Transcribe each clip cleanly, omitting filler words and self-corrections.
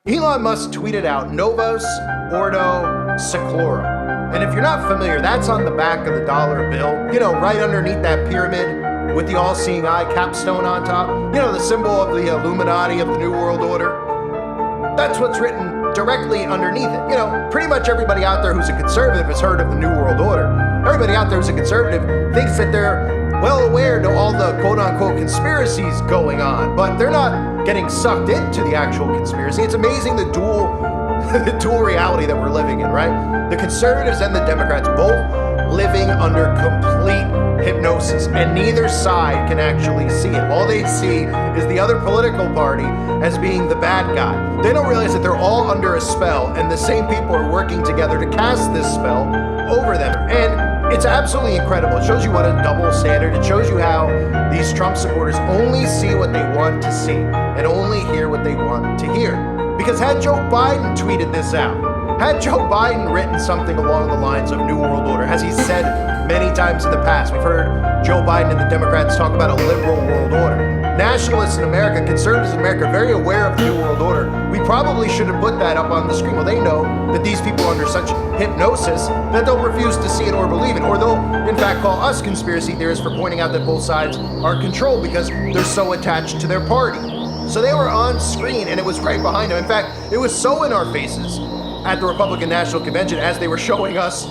Elon Musk tweeted out Novus Ordo Seclorum. And if you're not familiar, that's on the back of the dollar bill, right underneath that pyramid with the all-seeing eye capstone on top. The symbol of the Illuminati of the New World Order. That's what's written directly underneath it. Pretty much everybody out there who's a conservative has heard of the New World Order. Everybody out there who's a conservative thinks that they're well aware to all the quote-unquote conspiracies going on, but they're not getting sucked into the actual conspiracy. It's amazing the dual reality that we're living in, right? The conservatives and the Democrats both living under complete hypnosis, and neither side can actually see it. All they see is the other political party as being the bad guy. They don't realize that they're all under a spell, and the same people are working together to cast this spell over them. And it's absolutely incredible. It shows you what a double standard. It shows you how these Trump supporters only see what they want to see and only hear what they want to hear. Because had Joe Biden tweeted this out, had Joe Biden written something along the lines of New World Order, as he said many times in the past, we've heard Joe Biden and the Democrats talk about a liberal world order. Nationalists in America, conservatives in America, are very aware of the New World Order. We probably should have put that up on the screen. Well, they know that these people are under such hypnosis that they'll refuse to see it or believe it, or they'll, in fact, call us conspiracy theorists for pointing out that both sides are controlled because they're so attached to their party. So they were on screen, and it was right behind them. In fact, it was so in our faces at the Republican National Convention as they were showing us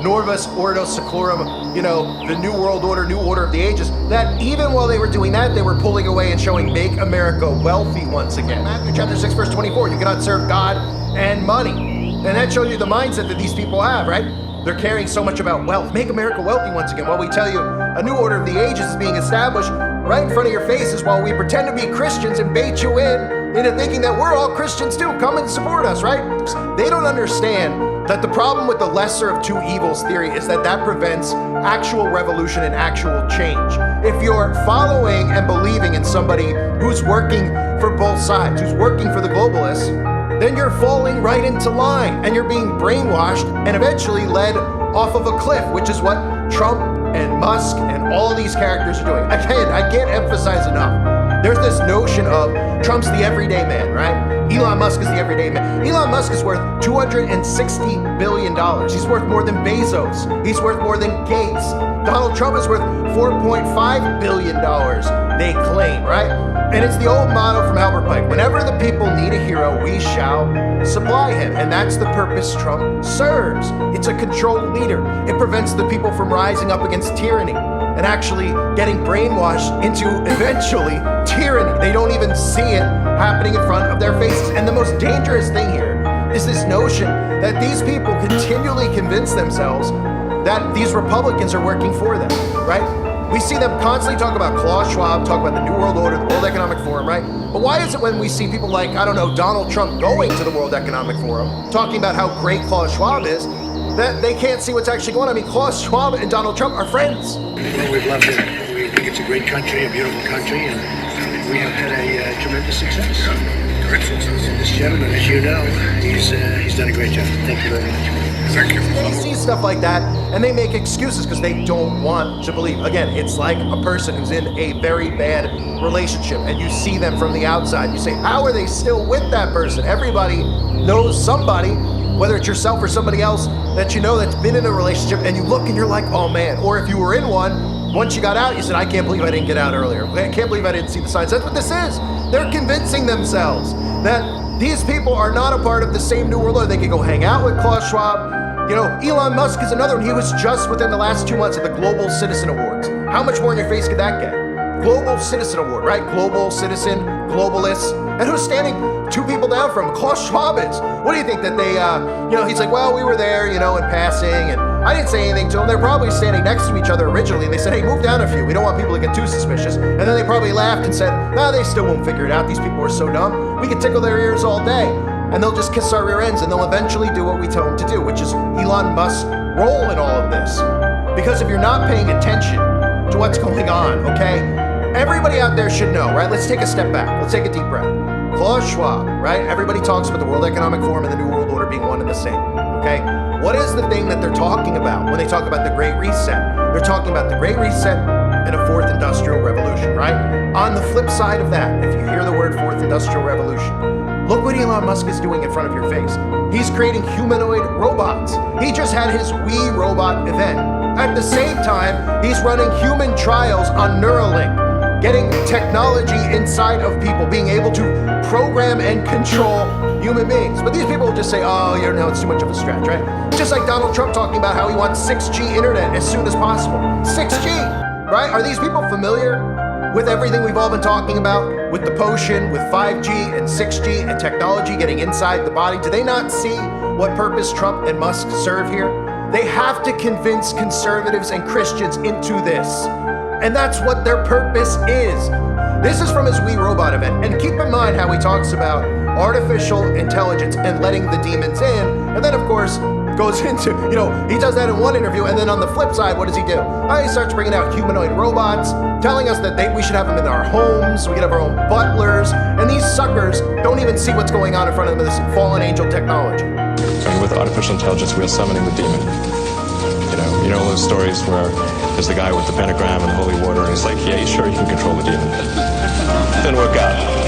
Novus Ordo Seclorum, the New World Order, New Order of the Ages, that even while they were doing that, they were pulling away and showing Make America Wealthy once again. Matthew chapter 6, verse 24, you cannot serve God and money. And that shows you the mindset that these people have, right? They're caring so much about wealth. Make America wealthy once again. While we tell you a new order of the ages is being established right in front of your faces while we pretend to be Christians and bait you into thinking that we're all Christians too. Come and support us, right? They don't understand that the problem with the lesser of two evils theory is that prevents actual revolution and actual change. If you're following and believing in somebody who's working for both sides, who's working for the globalists, then you're falling right into line and you're being brainwashed and eventually led off of a cliff, which is what Trump and Musk and all these characters are doing. Again, I can't emphasize enough. There's this notion of Trump's the everyday man, right? Elon Musk is the everyday man. Elon Musk is worth $260 billion. He's worth more than Bezos. He's worth more than Gates. Donald Trump is worth $4.5 billion, they claim, right? And it's the old motto from Albert Pike. Whenever the people need a hero, we shall supply him. And that's the purpose Trump serves. It's a controlled leader. It prevents the people from rising up against tyranny and actually getting brainwashed into eventually tyranny. They don't even see it happening in front of their faces. And the most dangerous thing here is this notion that these people continually convince themselves that these Republicans are working for them, right? We see them constantly talk about Klaus Schwab, talk about the New World Order, the World Economic Forum, right? But why is it when we see people like, Donald Trump going to the World Economic Forum, talking about how great Klaus Schwab is, that they can't see what's actually going on? I mean, Klaus Schwab and Donald Trump are friends. Well, we've loved it. We think it's a great country, a beautiful country, and we have had a tremendous success. Great success. And this gentleman, as you know, he's done a great job. Thank you very much. Thank you. They see stuff like that, and they make excuses because they don't want to believe. Again, it's like a person who's in a very bad relationship, and you see them from the outside. You say, how are they still with that person? Everybody knows somebody, whether it's yourself or somebody else that you know that's been in a relationship, and you look and you're like, oh man. Or if you were in one, once you got out, you said, I can't believe I didn't get out earlier. I can't believe I didn't see the signs. That's what this is. They're convincing themselves that these people are not a part of the same New World Order. They can go hang out with Klaus Schwab. Elon Musk is another one. He was just within the last 2 months at the Global Citizen Awards. How much more in your face could that get? Global Citizen Award, right? Global citizen, globalists. And who's standing 2 people down from him? Klaus Schwab is. What do you think that they, he's like, well, we were there, in passing, and I didn't say anything to him. They're probably standing next to each other originally, and they said, hey, move down a few. We don't want people to get too suspicious. And then they probably laughed and said, no, they still won't figure it out. These people are so dumb. We can tickle their ears all day. And they'll just kiss our rear ends, and they'll eventually do what we tell them to do, which is Elon Musk's role in all of this. Because if you're not paying attention to what's going on, okay, everybody out there should know, right? Let's take a step back. Let's take a deep breath. Klaus Schwab, right? Everybody talks about the World Economic Forum and the New World Order being one and the same, okay? What is the thing that they're talking about when they talk about the Great Reset? They're talking about the Great Reset and a fourth industrial revolution, right? On the flip side of that, if you hear the word fourth industrial revolution, Look what Elon Musk is doing in front of your face. He's creating humanoid robots. He just had his We Robot event. At the same time, he's running human trials on Neuralink, getting technology inside of people, being able to program and control human beings. But these people will just say, oh, you know, it's too much of a stretch, right? Just like Donald Trump talking about how he wants 6G internet as soon as possible. 6G, right? Are these people familiar with everything we've all been talking about, with the potion, with 5G and 6G and technology getting inside the body? Do they not see what purpose Trump and Musk serve here? They have to convince conservatives and Christians into this. And that's what their purpose is. This is from his We Robot event. And keep in mind how he talks about artificial intelligence and letting the demons in. And then, of course, goes into, he does that in one interview, and then on the flip side, what does he do? He starts bringing out humanoid robots, telling us that we should have them in our homes, we could have our own butlers, and these suckers don't even see what's going on in front of them with this fallen angel technology. And with artificial intelligence, we are summoning the demon. You know those stories where there's the guy with the pentagram and the holy water, and he's like, yeah, sure, you can control the demon. Didn't work out.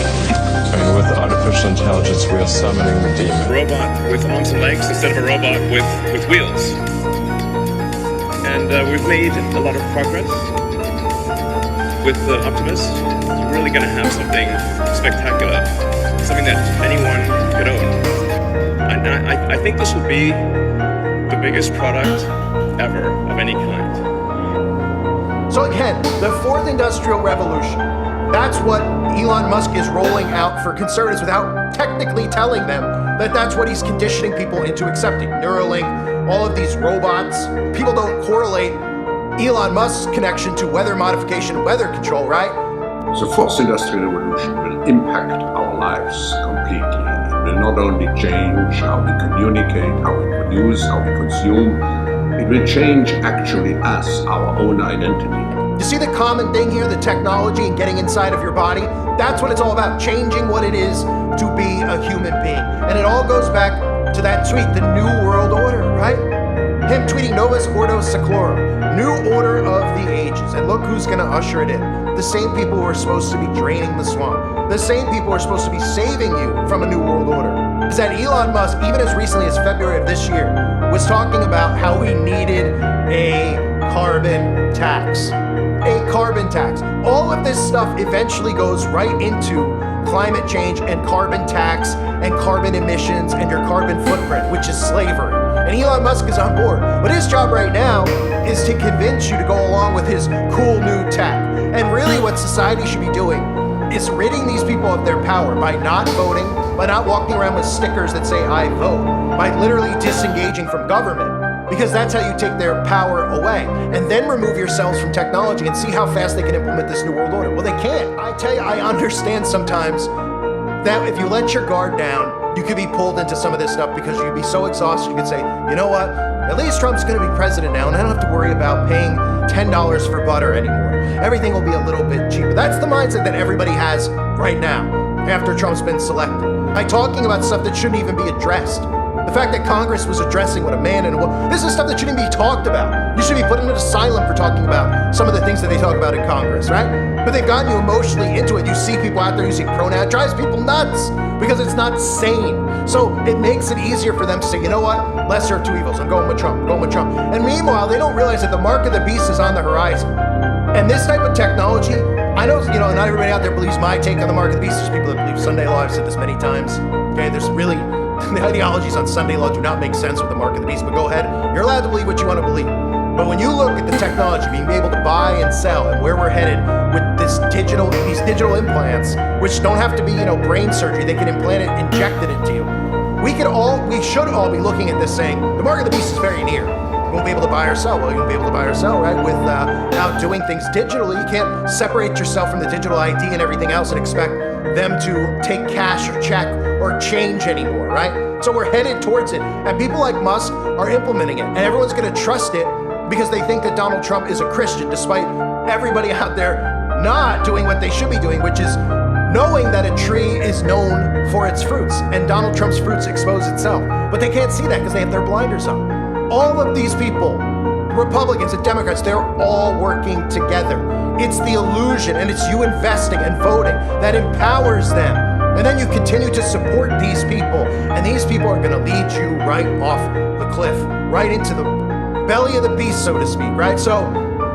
And with artificial intelligence, we are summoning the demon. Robot with arms and legs instead of a robot with wheels. And we've made a lot of progress with Optimus. We're really going to have something spectacular, something that anyone could own. And I think this will be the biggest product ever of any kind. So again, the fourth industrial revolution, that's what Elon Musk is rolling out for conservatives without technically telling them that that's what he's conditioning people into accepting. Neuralink, all of these robots. People don't correlate Elon Musk's connection to weather modification, weather control, right? The fourth industrial revolution will impact our lives completely. It will not only change how we communicate, how we produce, how we consume. It will change actually us, our own identity. You see the common thing here, the technology and getting inside of your body? That's what it's all about, changing what it is to be a human being. And it all goes back to that tweet, the New World Order, right? Him tweeting Novus Ordo Seclorum, New Order of the Ages. And look who's gonna usher it in. The same people who are supposed to be draining the swamp. The same people who are supposed to be saving you from a New World Order. Is that Elon Musk, even as recently as February of this year, was talking about how we needed a carbon tax. A carbon tax. All of this stuff eventually goes right into climate change and carbon tax and carbon emissions and your carbon footprint, which is slavery. And Elon Musk is on board. But his job right now is to convince you to go along with his cool new tech. And really what society should be doing is ridding these people of their power by not voting, by not walking around with stickers that say I vote, by literally disengaging from government. Because that's how you take their power away. And then remove yourselves from technology and see how fast they can implement this New World Order. Well, they can't. I tell you, I understand sometimes that if you let your guard down, you could be pulled into some of this stuff because you'd be so exhausted, you could say, you know what? At least Trump's gonna be president now, and I don't have to worry about paying $10 for butter anymore. Everything will be a little bit cheaper. That's the mindset that everybody has right now, after Trump's been selected. By talking about stuff that shouldn't even be addressed. The fact that Congress was addressing what a man and a woman, this is stuff that shouldn't be talked about. You should be put in an asylum for talking about some of the things that they talk about in Congress, right? But they've gotten you emotionally into it. You see people out there using pronouns, it drives people nuts because it's not sane. So it makes it easier for them to say, you know what? Lesser of two evils. I'm going with Trump. I'm going with Trump. And meanwhile, they don't realize that the mark of the beast is on the horizon. And this type of technology, I know, not everybody out there believes my take on the mark of the beast. There's people that believe Sunday law. I've said this many times. Okay, there's really the ideologies on Sunday law do not make sense with the mark of the beast, but go ahead. You're allowed to believe what you want to believe. But when you look at the technology, being able to buy and sell, and where we're headed with these digital implants, which don't have to be, brain surgery, they can implant it, inject it into you. We should all be looking at this saying, the mark of the beast is very near. You won't be able to buy or sell. Well, you won't be able to buy or sell, right? Without doing things digitally, you can't separate yourself from the digital ID and everything else and expect them to take cash or check or change anymore, right? So we're headed towards it. And people like Musk are implementing it. And everyone's going to trust it because they think that Donald Trump is a Christian, despite everybody out there not doing what they should be doing, which is knowing that a tree is known for its fruits. And Donald Trump's fruits expose itself. But they can't see that because they have their blinders on. All of these people, Republicans and Democrats, they're all working together. It's the illusion, and it's you investing and voting that empowers them And then you continue to support these people, and these people are going to lead you right off the cliff, right into the belly of the beast, so to speak, right? So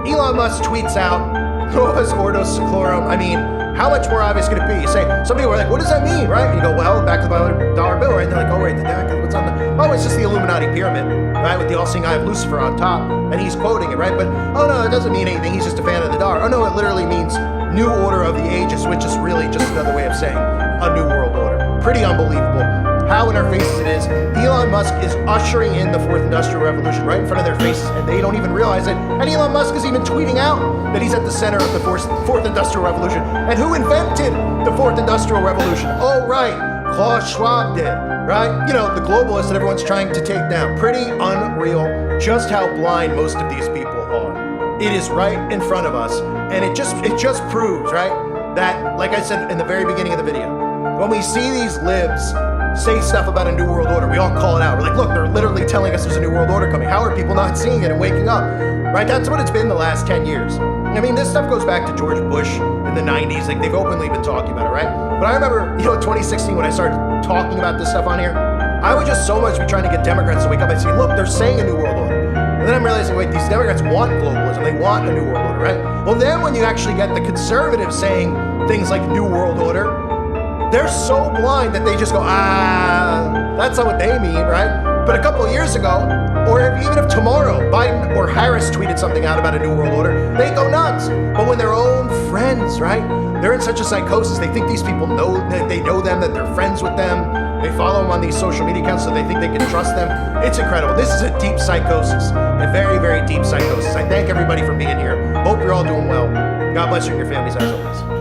Elon Musk tweets out, Novus Ordo Seclorum. I mean, how much more obvious could it be? You say, some people are like, what does that mean, right? And you go, well, back to the dollar bill, right? And they're like, oh, right, what's on the, oh, it's just the Illuminati pyramid, right? With the all-seeing eye of Lucifer on top. And he's quoting it, right? But, oh, no, it doesn't mean anything. He's just a fan of the dollar. Oh, no, it literally means New Order of the Ages, which is really just another way of saying a New World Order. Pretty unbelievable how in our faces it is. Elon Musk is ushering in the fourth industrial revolution right in front of their faces, and they don't even realize it. And Elon Musk is even tweeting out that he's at the center of the fourth industrial revolution. And who invented the fourth industrial revolution? Oh, right, Klaus Schwab did, right? You know, the globalists that everyone's trying to take down. Pretty unreal just how blind most of these people are. It is right in front of us, and it just proves, right, that, like I said in the very beginning of the video, when we see these libs say stuff about a new world order, we all call it out. We're like, look, they're literally telling us there's a new world order coming. How are people not seeing it and waking up? Right? That's what it's been the last 10 years. I mean, this stuff goes back to George Bush in the 90s. Like, they've openly been talking about it, right? But I remember, you know, in 2016 when I started talking about this stuff on here, I would just so much be trying to get Democrats to wake up and say, look, they're saying a new world order. And then I'm realizing, wait, these Democrats want globalism. They want a new world order, right? Well, then when you actually get the conservatives saying things like new world order, they're so blind that they just go, that's not what they mean, right? But a couple of years ago, or even if tomorrow, Biden or Harris tweeted something out about a new world order, they go nuts. But when their own friends, right? They're in such a psychosis, they think these people know that they know them, that they're friends with them. They follow them on these social media accounts, so they think they can trust them. It's incredible. This is a deep psychosis, a very, very deep psychosis. I thank everybody for being here. Hope you're all doing well. God bless you and your families as always.